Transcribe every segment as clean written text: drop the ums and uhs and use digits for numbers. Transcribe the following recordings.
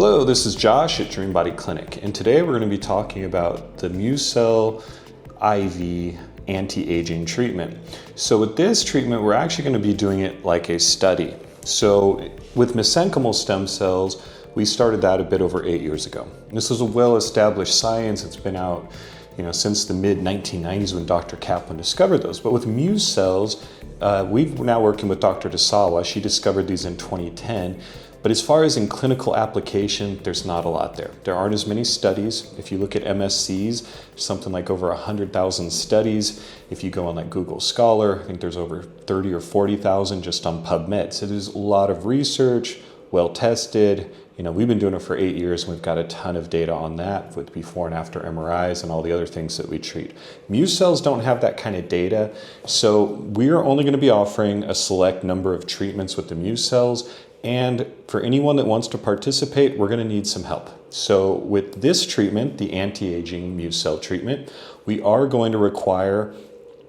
Hello, this is Josh at DreamBody Clinic, and today we're going to be talking about the MUSE Cell IV anti-aging treatment. So with this treatment, we're actually going to be doing it like a study. So with mesenchymal stem cells, we started that a bit over 8 years ago. This is a well-established science. It's been out since the mid-1990s when Dr. Kaplan discovered those. But with MUSE cells, we're now working with Dr. Dezawa. She discovered these in 2010. But as far as in clinical application, there's not a lot there. There aren't as many studies. If you look at MSCs, something like over 100,000 studies. If you go on like Google Scholar, I think there's over 30 or 40,000 just on PubMed. So there's a lot of research, well tested. We've been doing it for 8 years and we've got a ton of data on that with before and after MRIs and all the other things that we treat. MUSE cells don't have that kind of data, so we are only going to be offering a select number of treatments with the MUSE cells. And for anyone that wants to participate, we're going to need some help. So with this treatment, the anti-aging MUSE cell treatment, we are going to require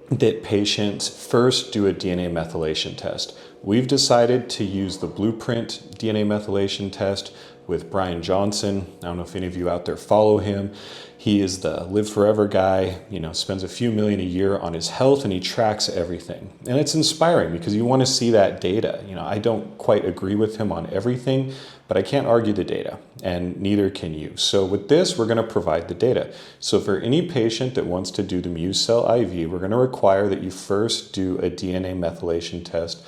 that patients first do a DNA methylation test. We've decided to use the Blueprint DNA methylation test with Brian Johnson. I don't know if any of you out there follow him. He is the Live Forever guy, spends a few million a year on his health and he tracks everything. And it's inspiring because you want to see that data. I don't quite agree with him on everything, but I can't argue the data and neither can you. So with this, we're going to provide the data. So for any patient that wants to do the MUSE Cell IV, we're going to require that you first do a DNA methylation test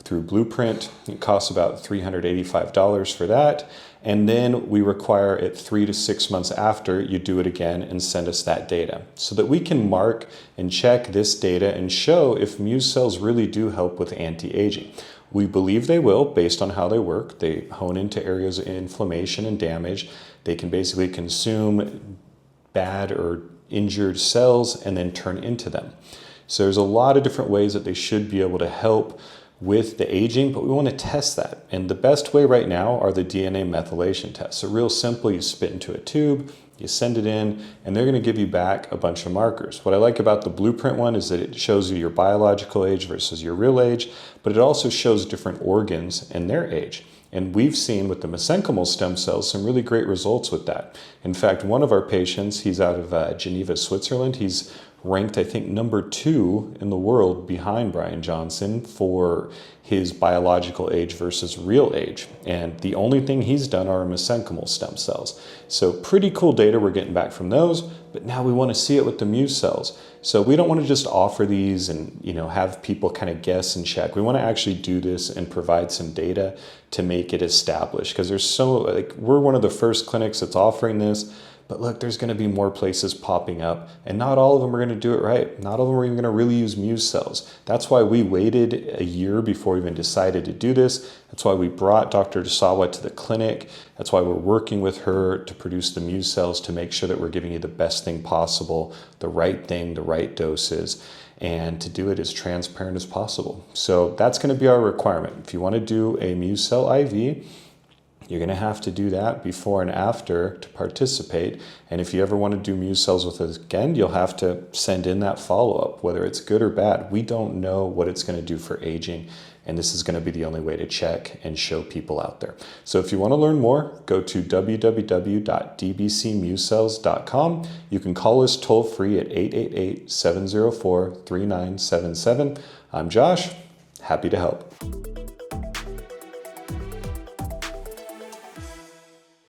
through Blueprint. It costs about $385 for that. And then we require it 3 to 6 months after you do it again and send us that data so that we can mark and check this data and show if MUSE cells really do help with anti-aging. We believe they will based on how they work. They hone into areas of inflammation and damage. They can basically consume bad or injured cells and then turn into them. So there's a lot of different ways that they should be able to help with the aging, but we want to test that. And the best way right now are the DNA methylation tests. So real simple, you spit into a tube, you send it in, and they're going to give you back a bunch of markers. What I like about the Blueprint one is that it shows you your biological age versus your real age, but it also shows different organs and their age. And we've seen with the mesenchymal stem cells some really great results with that. In fact, one of our patients, he's out of Geneva, Switzerland. He's ranked, I think, number 2 in the world behind Brian Johnson for his biological age versus real age. And the only thing he's done are mesenchymal stem cells. So pretty cool data we're getting back from those, but now we want to see it with the MUSE cells. So we don't want to just offer these and have people kind of guess and check. We want to actually do this and provide some data to make it established, because we're one of the first clinics that's offering this. But look, there's going to be more places popping up, and not all of them are going to do it right. Not all of them are even going to really use MUSE cells. That's why we waited a year before we even decided to do this. That's why we brought Dr. Dezawa to the clinic. That's why we're working with her to produce the MUSE cells to make sure that we're giving you the best thing possible, the right thing, the right doses, and to do it as transparent as possible. So that's going to be our requirement. If you want to do a MUSE Cell IV, you're going to have to do that before and after to participate. And if you ever want to do MUSE cells with us again, you'll have to send in that follow-up, whether it's good or bad. We don't know what it's going to do for aging, and this is going to be the only way to check and show people out there. So if you want to learn more, go to www.dbcmusecells.com. You can call us toll-free at 888-704-3977. I'm Josh. Happy to help.